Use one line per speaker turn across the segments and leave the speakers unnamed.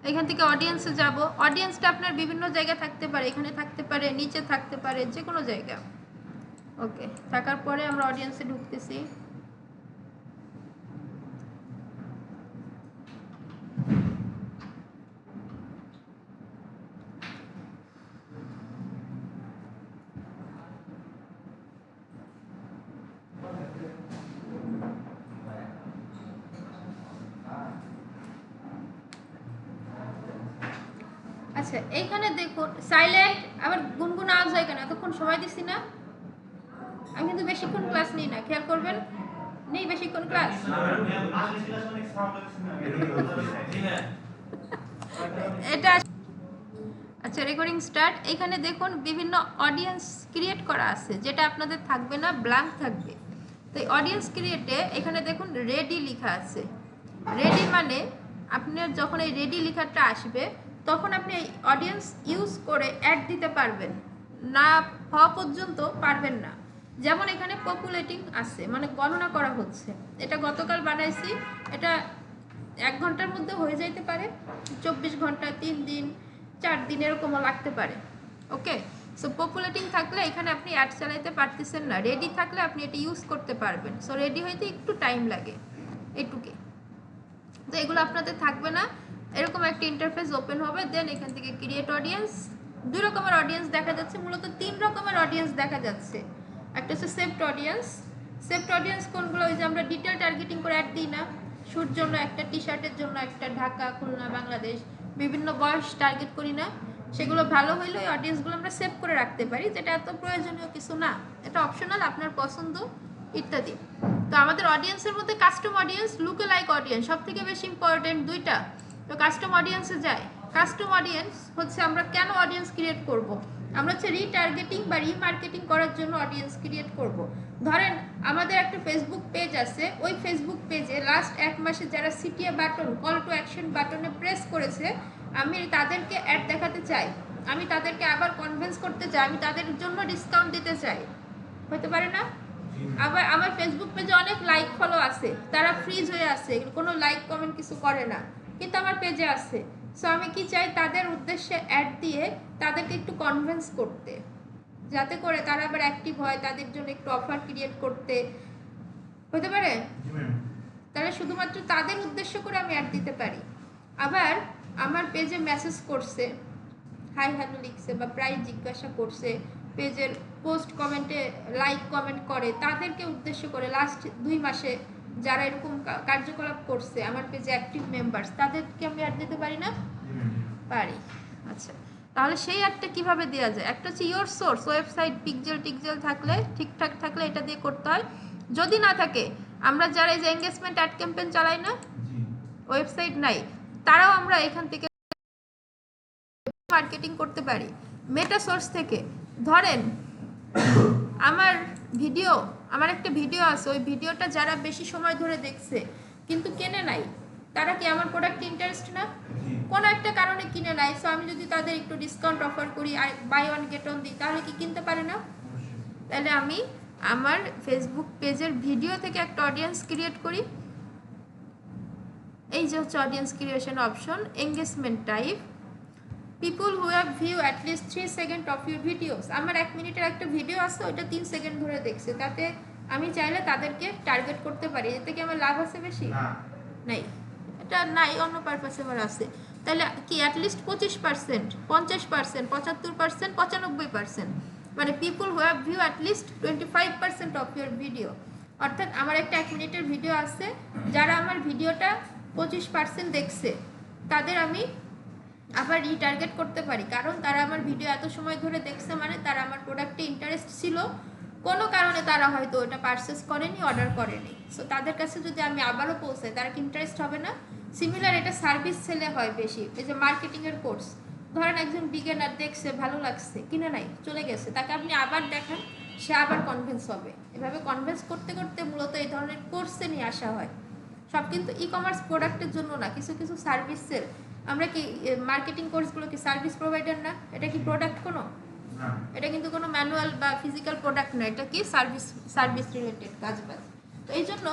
এখান থেকে অডিয়েন্সে যাব। অডিয়েন্সটা আপনার বিভিন্ন জায়গায় থাকতে পারে, এখানে থাকতে পারে, নিচে থাকতে পারে, যে কোনো জায়গা। ওকে, থাকার পরে আমরা অডিয়েন্সে ঢুকতেছি। আচ্ছা, এইখানে দেখুন সাইলেন্ট, আবার গুনগুন আওয়াজ হয় কেন? এতক্ষণ সময় দিচ্ছি না আমি, কিন্তু বেশিক্ষণ ক্লাস নিই না, খেয়াল করবেন। নেই বেশিক্ষণ ক্লাস। এটা আচ্ছা, রেকর্ডিং স্টার্ট। এখানে দেখুন বিভিন্ন অডিয়েন্স ক্রিয়েট করা আছে, যেটা আপনাদের থাকবে না, ব্ল্যাঙ্ক থাকবে। তো এই অডিয়েন্স ক্রিয়েটে এখানে দেখুন রেডি লেখা আছে। রেডি মানে আপনার যখন এই রেডি লেখাটা আসবে তখন আপনি এই অডিয়েন্স ইউজ করে অ্যাড দিতে পারবেন, না হওয়া পর্যন্ত পারবেন না। যেমন এখানে পপুলেটিং আছে, মানে গণনা করা হচ্ছে। এটা গতকাল বানাইছি, এটা 1 ঘন্টার মধ্যে হয়ে যাইতে পারে, 24 ঘন্টা, 3 দিন, 4 দিন এরকমও লাগতে পারে। ওকে, সো পপুলেটিং থাকলে এখানে আপনি অ্যাড চালাইতে পারতেছেন না, রেডি থাকলে আপনি এটা ইউজ করতে পারবেন। সো রেডি হইতে একটু টাইম লাগে, এইটুকুই। তো এগুলো আপনাদের থাকবে না, এরকম একটা ইন্টারফেস ওপেন হবে। দেন এখান থেকে ক্রিয়েট অডিয়েন্স, 2 রকমের অডিয়েন্স দেখা যাচ্ছে, মূলত 3 রকমের অডিয়েন্স দেখা যাচ্ছে। একটা হচ্ছে সেভড অডিয়েন্স। সেভড অডিয়েন্স কোনগুলো? ওই যে আমরা ডিটেল টার্গেটিং করে অ্যাড দিই না, শুট জন্য একটা, টি শার্টের জন্য একটা, ঢাকা, খুলনা, বাংলাদেশ, বিভিন্ন বয়স টার্গেট করি না, সেগুলো ভালো হইলে ওই অডিয়েন্সগুলো আমরা সেভ করে রাখতে পারি, যেটা এত প্রয়োজনীয় কিছু না, এটা অপশনাল, আপনার পছন্দ ইত্যাদি। তো আমাদের অডিয়েন্সের মধ্যে কাস্টম অডিয়েন্স, লুকে লাইক অডিয়েন্স সব থেকে বেশি ইম্পর্টেন্ট, দুইটা। তো কাস্টম অডিয়েন্সে যায়। কাস্টম অডিয়েন্স হচ্ছে আমরা কেন অডিয়েন্স ক্রিয়েট করব? আমরা হচ্ছে রিটার্গেটিং বা রিমার্কেটিং করার জন্য অডিয়েন্স ক্রিয়েট করব। ধরেন আমাদের একটা ফেসবুক পেজ আছে, ওই ফেসবুক পেজে লাস্ট 1 মাসে যারা CTA button, call to action বাটনে প্রেস করেছে, আমি তাদেরকে অ্যাড দেখাতে চাই, আমি তাদেরকে আবার কনভিন্স করতে চাই, আমি তাদের জন্য ডিসকাউন্ট দিতে চাই, হতে পারে না? আবার আমার ফেসবুক পেজে অনেক লাইক ফলো আছে, তারা ফ্রিজ হয়ে আছে, কোনো লাইক কমেন্ট কিছু করে না, কিন্তু আমার পেজে আছে। সো আমি কি চাই? তাদের উদ্দেশ্যে অ্যাড দিয়ে তাদেরকে একটু কনভিন্স করতে, যাতে করে তারা আবার অ্যাক্টিভ হয়, তাদের জন্য একটু অফার ক্রিয়েট করতে, হতে পারে? তাহলে শুধুমাত্র তাদের উদ্দেশ্য করে আমি অ্যাড দিতে পারি। আবার আমার পেজে মেসেজ করছে, হাই হ্যালো লিখছে বা প্রাইস জিজ্ঞাসা করছে, পেজের পোস্ট কমেন্টে লাইক কমেন্ট করে, তাদেরকে উদ্দেশ্য করে লাস্ট 2 মাসে যারা এরকম কার্যকলাপ করছে আমার পেজে অ্যাক্টিভ মেম্বার্স, তাদেরকে আমি অ্যাড দিতে পারি না? পারি। আচ্ছা, তাহলে সেই অ্যাডটা কিভাবে দেওয়া যায়? একটা হচ্ছে ইয়োর সোর্স, ওয়েবসাইট পিকজেল টিকজেল থাকলে, ঠিকঠাক থাকলে এটা দিয়ে করতে হয়। যদি না থাকে, আমরা যারা এই যে এঙ্গেজমেন্ট অ্যাড ক্যাম্পেইন চালাই না, ওয়েবসাইট নাই, তারাও আমরা এখান থেকে মার্কেটিং করতে পারি মেটা সোর্স থেকে। ধরেন আমার ভিডিও, আমার একটা ভিডিও আছে, ওই ভিডিওটা যারা বেশি সময় ধরে দেখছে কিন্তু কেনে নাই, তারা কি আমার প্রোডাক্টে ইন্টারেস্ট না? কোনো একটা কারণে কিনে নাই, সো আমি যদি তাদের একটু ডিসকাউন্ট অফার করি, বাই ওয়ান গেট ওয়ান দিই, তাহলে কি কিনতে পারে না? তাহলে আমি আমার ফেসবুক পেজের ভিডিও থেকে একটা অডিয়েন্স ক্রিয়েট করি। এই যে হচ্ছে audience creation option, engagement type, people who have view at least 3 second of your videos. আমার 1 মিনিটের একটা ভিডিও আছে, ওইটা 3 সেকেন্ড ধরে দেখছে, তাতে আমি চাইলে তাদেরকে টার্গেট করতে পারি। এতে কি আমার লাভ আছে বেশি? নাই, এটা নাই, অন্য পারপাসে আমার আছে। তাহলে কি অ্যাটলিস্ট 25%, 50%, 75%, 95%, মানে people who have view at least 25% of your video. অর্থাৎ আমার একটা 1 মিনিটের ভিডিও আছে, যারা আমার ভিডিওটা 25% দেখছে, তাদের আমি আবার রিটার্গেট করতে পারি, কারণ তারা আমার ভিডিও এত সময় ধরে দেখছে, মানে তারা আমার প্রোডাক্টে ইন্টারেস্ট ছিল, কোনো কারণে তারা হয়তো ওটা পারচেস করেনি, অর্ডার করেনি। সো তাদের কাছে যদি আমি আবারও পৌঁছাই, তারা কি ইন্টারেস্ট হবে না? সিমিলার এটা সার্ভিস সেলে হয় বেশি। এই যে মার্কেটিংয়ের কোর্স, ধরেন একজন বিগিনার দেখছে, ভালো লাগছে, কিনে নাই, চলে গেছে, তাকে আপনি আবার দেখান, সে আবার কনভিন্স হবে। এভাবে কনভিন্স করতে করতে মূলত এই ধরনের কোর্সে নিয়ে আসা হয়। সব কিন্তু ই কমার্স প্রোডাক্টের জন্য না, কিছু কিছু সার্ভিসের। আমরা কি মার্কেটিং কোর্সগুলো কি সার্ভিস প্রোভাইডার না? এটা কি প্রোডাক্ট কোনো? এটা কিন্তু কোনো ম্যানুয়াল বা ফিজিক্যাল প্রোডাক্ট না, এটা কি সার্ভিস রিলেটেড কাজ বাজ। তো এই জন্য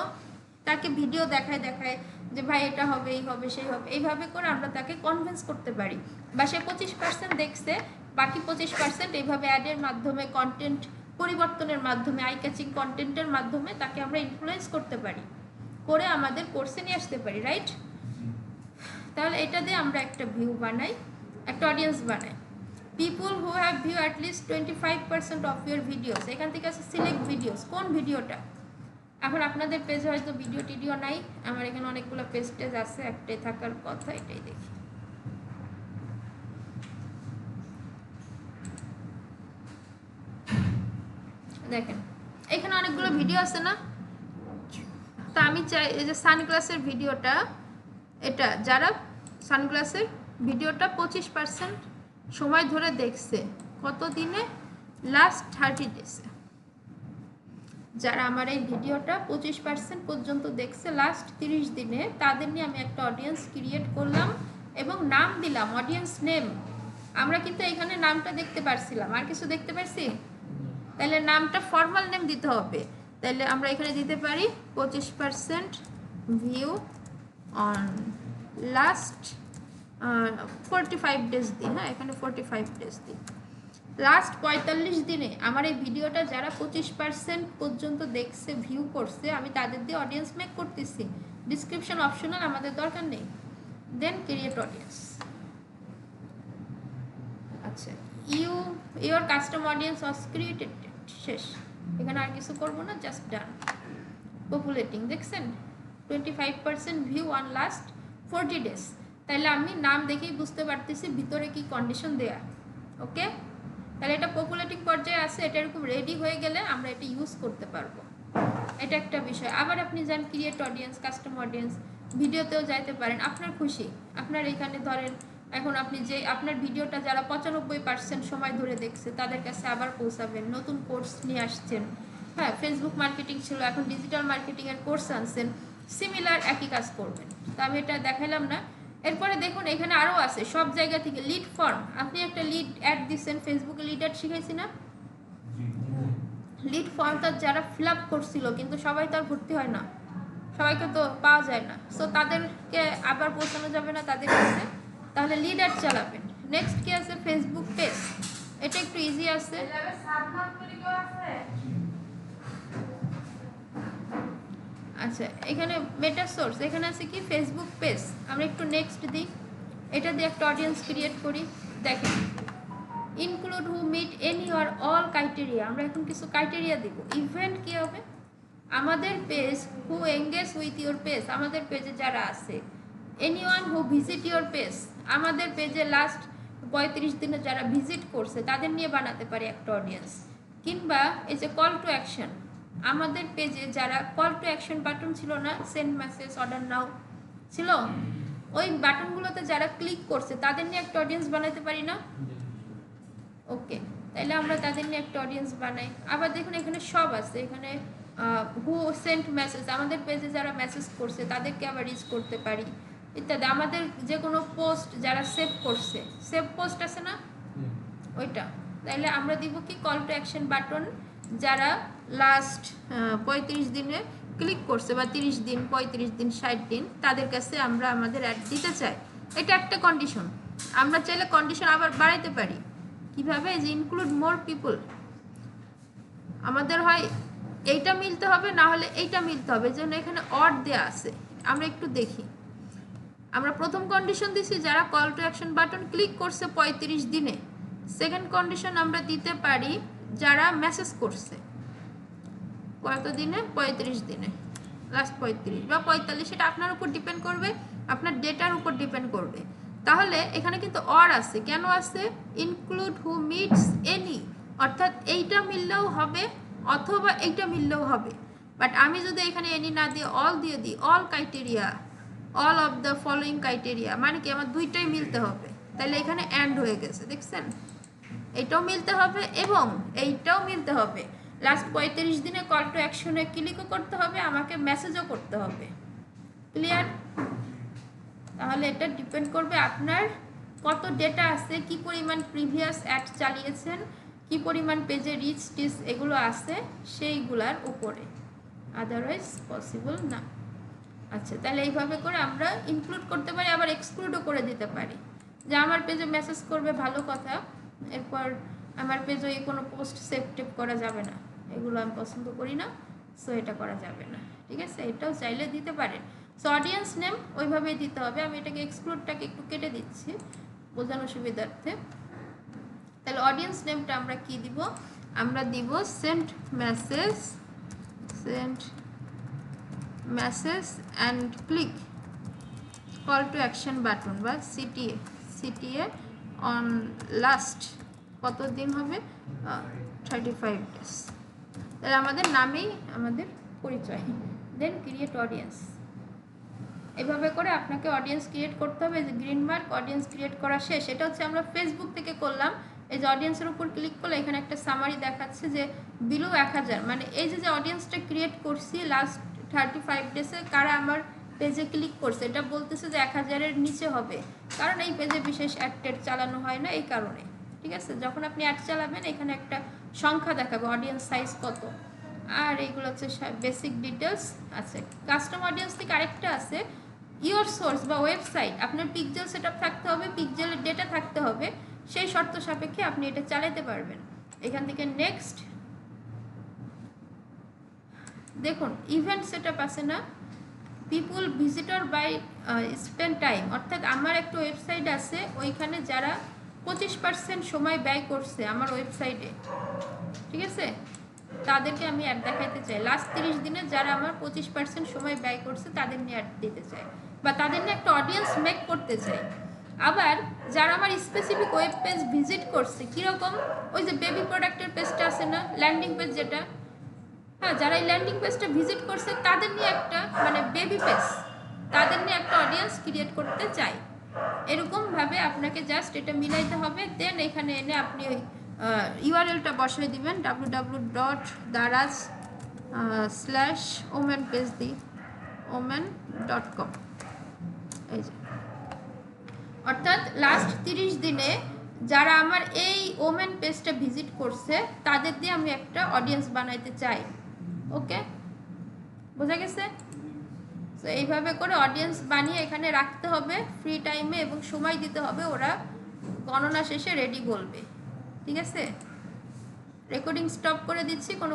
তাকে ভিডিও দেখায় দেখায় যে ভাই এটা হবে, এই হবে, সেই হবে, এইভাবে করে আমরা তাকে কনভিন্স করতে পারি। বা সে 25% দেখছে, বাকি 25% এইভাবে অ্যাডের মাধ্যমে, কন্টেন্ট পরিবর্তনের মাধ্যমে, আই ক্যাচিং কন্টেন্টের মাধ্যমে তাকে আমরা ইনফ্লুয়েন্স করতে পারি, করে আমাদের কোর্সে নিয়ে আসতে পারি, রাইট? তাহলে এটা দিয়ে আমরা একটা ভিউ বানাই, একটা অডিয়েন্স বানাই। People who have view at least 25% of your videos, এখান থেকে আছে সিলেক্ট ভিডিওস, কোন ভিডিওটা। এখন আপনাদের পেজে হয়তো ভিডিও টিডিও নাই, আমার এখানে অনেকগুলো পেজ টেজ আছে, একটাই থাকার কথা, এটাই দেখি। দেখেন এখানে অনেকগুলো ভিডিও আছে না, তা আমি চাই এই যে সানগ্লাসের ভিডিওটা, এটা যারা সানগ্লাসের ভিডিওটা 25% সময় ধরে দেখছে, কত দিনে, লাস্ট 30 ডেজে। যারা আমার এই ভিডিওটা 25% পর্যন্ত দেখছে লাস্ট 30 দিনে, তাদের নিয়ে আমি একটা অডিয়েন্স ক্রিয়েট করলাম এবং নাম দিলাম, অডিয়েন্স নেম। আমরা কিন্তু এখানে নামটা দেখতে পারছিলাম, আর কিছু দেখতে পারছি? তাহলে নামটা ফর্মাল নেম দিতে হবে। তাহলে আমরা এখানে দিতে পারি 25% ভিউ অন লাস্ট 45 ডেজ দিই। হ্যাঁ, এখানে 45 ডেজ দিই। লাস্ট 45 দিনে আমার এই ভিডিওটা যারা 25% পর্যন্ত দেখছে, ভিউ করছে, আমি তাদের দিয়ে অডিয়েন্স মেক করতেছি। ডিসক্রিপশন অপশনাল, আমাদের দরকার নেই। দেন ক্রিয়েট অডিয়েন্স। আচ্ছা, your custom audience was created, শেষ। এখানে আর কিছু করবো না, জাস্ট ডান। পপুলেটিং, দেখছেন 25% ভিউ অন লাস্ট 40 ডেজ। তাহলে আমি নাম দেখেই বুঝতে পারতেছি ভিতরে কি কন্ডিশন দেয়া। ওকে, তাহলে এটা পপুলেটিং পর্যায়ে আছে, এটা এরকম রেডি হয়ে গেলে আমরা এটা ইউজ করতে পারবো। এটা একটা বিষয়। আবার আপনি যান ক্রিয়েট অডিয়েন্স, কাস্টম অডিয়েন্স, ভিডিওতেও যাইতে পারেন, আপনার খুশি। আপনার এখানে ধরেন এখন আপনি যে আপনার ভিডিওটা যারা 95% সময় ধরে দেখছে, তাদের কাছে আবার পৌঁছাবেন, নতুন কোর্স নিয়ে আসছেন। হ্যাঁ, ফেসবুক মার্কেটিং ছিল, এখন ডিজিটাল মার্কেটিংয়ের কোর্স আনছেন, সিমিলার একই কাজ করবেন। তো আমি এটা দেখাইলাম না। এরপরে দেখুন এখানে আরও আছে সব জায়গা থেকে লিড ফর্ম। আপনি একটা লিড অ্যাড দিচ্ছেন, ফেসবুকে লিড অ্যাড শিখাইছি না? লিড ফর্মটা যারা ফিল আপ করছিল, কিন্তু সবাই তো আর ভর্তি হয় না, সবাইকে তো পাওয়া যায় না, সো তাদেরকে আবার পৌঁছানো যাবে না তাদের কাছে, তাহলে লিড অ্যাড চালাবেন। নেক্সট কি আছে? ফেসবুক পেজ, এটা একটু ইজি আছে। আচ্ছা, এখানে মেটা সোর্স, এখানে আছে কি ফেসবুক পেজ। আমরা একটু নেক্সট দিই, এটা দিয়ে একটা অডিয়েন্স ক্রিয়েট করি। দেখেন include who meet any or all criteria, আমরা এখন কিছু ক্রাইটেরিয়া দিব। ইভেন্ট কি হবে? আমাদের page, who engage with your page, আমাদের পেজে যারা আছে। Anyone who visit your page, আমাদের পেজে লাস্ট 35 দিনে যারা ভিজিট করছে তাদের নিয়ে বানাতে পারি একটা অডিয়েন্স। কিংবা এই যে কল টু অ্যাকশন, আমাদের পেজে যারা কল টু অ্যাকশন বাটন ছিল না, সেন্ড মেসেজ, অর্ডার নাও ছিল, ওই বাটনগুলোতে যারা ক্লিক করছে তাদের নিয়ে একটা অডিয়েন্স বানাতে পারি না? ওকে, তাহলে আমরা তাদের নিয়ে একটা অডিয়েন্স বানাই। আবার দেখুন এখানে সব আছে, এখানে হু সেন্ট মেসেজ, আমাদের পেজে যারা মেসেজ করছে তাদেরকে আবার রিচ করতে পারি ইত্যাদি। আমাদের যে কোনো পোস্ট যারা সেভ করছে, সেভ পোস্ট আছে না ওইটা, তাইলে আমরা দিব কি কল টু অ্যাকশন বাটন, যারা লাস্ট 35 দিনে ক্লিক করছে, বা 30 দিন, 35 দিন, 60 দিন, তাদের কাছে আমরা আমাদের অ্যাড দিতে চাই। এটা একটা কন্ডিশন। আমরা চাইলে কন্ডিশন আবার বাড়াইতে পারি। কিভাবে? যে ইনক্লুড মোর পিপল, আমাদের হয় এইটা মিলতে হবে, না হলে এইটা মিলতে হবে, যেন এখানে অড দেয়া আছে। আমরা একটু দেখি, আমরা প্রথম কন্ডিশন দিছি যারা call to action button click করছে 35 দিনে। সেকেন্ড কন্ডিশন আমরা দিতে পারি যারা মেসেজ করছে কত দিনে? 35 দিনে, লাস্ট 35 বা 45, সেটা আপনার উপর ডিপেন্ড করবে, আপনার ডেটার উপর ডিপেন্ড করবে। তাহলে এখানে কিন্তু অর আছে, কেন আছে? ইনক্লুড হু মিটস এনি, অর্থাৎ এইটা মিললেও হবে অথবা এইটা মিললেও হবে। বাট আমি যদি এখানে এনি না দিয়ে অল দিয়ে দিই, all criteria, all of the following criteria, মানে কি আমার দুইটাই মিলতে হবে। তাহলে এখানে অ্যান্ড হয়ে গেছে, দেখছেন? এইটাও মিলতে হবে এবং এইটাও মিলতে হবে। লাস্ট 35 দিনে কল টু অ্যাকশনে ক্লিকও করতে হবে, আমাকে মেসেজও করতে হবে। ক্লিয়ার? তাহলে এটা ডিপেন্ড করবে আপনার কত ডেটা আছে, কি পরিমাণ প্রিভিয়াস অ্যাড চালিয়েছেন, কি পরিমাণ পেজে রিচ টিচ এগুলো আছে সেইগুলার উপরে, আদারওয়াইজ পসিবল না। আচ্ছা, তাহলে এইভাবে করে আমরা ইনক্লুড করতে পারি, আবার এক্সক্লুডও করে দিতে পারি। যে আমার পেজে মেসেজ করবে ভালো কথা, এরপর আমার পেজে কোনো পোস্ট সেভ টেপ করা যাবে না, এগুলো আমি পছন্দ করি না, সো এটা করা যাবে না। ঠিক আছে, এটাও চাইলে দিতে পারেন। সো অডিয়েন্স নেম ওইভাবেই দিতে হবে। আমি এটাকে এক্সক্লুডটাকে একটু কেটে দিচ্ছি বোঝানোর সুবিধার্থে। তাহলে অডিয়েন্স নেমটা আমরা কি দিব? আমরা দিব send message and click call to action button বা সিটিএ অন লাস্ট কত দিন হবে? 35 ডেজ। তাহলে আমাদের নামেই আমাদের পরিচয়। দেন ক্রিয়েট অডিয়েন্স। এভাবে করে আপনাকে অডিয়েন্স ক্রিয়েট করতে হবে। যে গ্রিন মার্ক অডিয়েন্স ক্রিয়েট করা শেষ। এটা হচ্ছে আমরা ফেসবুক থেকে করলাম। এই যে অডিয়েন্সের উপর ক্লিক করলে এখানে একটা সামারি দেখাচ্ছে যে বিলো 1000, মানে এই যে অডিয়েন্সটা ক্রিয়েট করছি লাস্ট 35 ডেজে কারা আমার পেজে ক্লিক করছে, এটা বলতেছে যে 1000-এর নিচে হবে, কারণ এই পেজে বিশেষ অ্যাড টেড চালানো হয় না এই কারণে। ঠিক আছে, যখন আপনি অ্যাড চালাবেন এখানে একটা সংখ্যা দেখাবে অডিয়েন্স সাইজ কত। আর এইগুলো হচ্ছে বেসিক ডিটেলস আছে। কাস্টম অডিয়েন্স থেকে আরেকটা আছে ইওর সোর্স বা ওয়েবসাইট। আপনার পিক্সেল সেটআপ থাকতে হবে, পিক্সেলের ডেটা থাকতে হবে, সেই শর্ত সাপেক্ষে আপনি এটা চালাতে পারবেন। এখান থেকে নেক্সট দেখুন ইভেন্ট সেটআপ আছে না, পিপুল ভিজিটর বাই স্পেন্ড টাইম, অর্থাৎ আমার একটা ওয়েবসাইট আছে, ওইখানে যারা 25% সময় ব্যয় করছে আমার ওয়েবসাইটে, ঠিক আছে, তাদেরকে আমি অ্যাড দেখাইতে চাই। লাস্ট 30 দিনে যারা আমার 25% সময় ব্যয় করছে তাদের নিয়ে অ্যাড দিতে চাই, বা তাদের নিয়ে একটা অডিয়েন্স মেক করতে চাই। আবার যারা আমার স্পেসিফিক ওয়েব পেজ ভিজিট করছে, কীরকম, ওই যে বেবি প্রোডাক্টের পেজটা আছে না, ল্যান্ডিং পেজ যেটা, হ্যাঁ, যারা এই ল্যান্ডিং পেজটা ভিজিট করছে তাদের নিয়ে একটা, মানে বেবি পেজ, তাদের নিয়ে একটা অডিয়েন্স ক্রিয়েট করতে চাই। এরকমভাবে আপনাকে জাস্ট এটা মিলাইতে হবে। দেন এখানে এনে আপনি ওই ইউআরএলটা বসিয়ে দিবেন www.daraz/omen.com। এই যে, অর্থাৎ লাস্ট 30 দিনে যারা আমার এই ওমেন পেজটা ভিজিট করছে তাদের দিয়ে আমি একটা অডিয়েন্স বানাইতে চাই। ওকে, বোঝা গেছে? তো এইভাবে করে অডিয়েন্স বানিয়ে এখানে রাখতে হবে ফ্রি টাইমে, এবং সময় দিতে হবে, ওরা গণনা শেষে রেডি বলবে। ঠিক আছে, রেকর্ডিং স্টপ করে দিচ্ছি। কোনো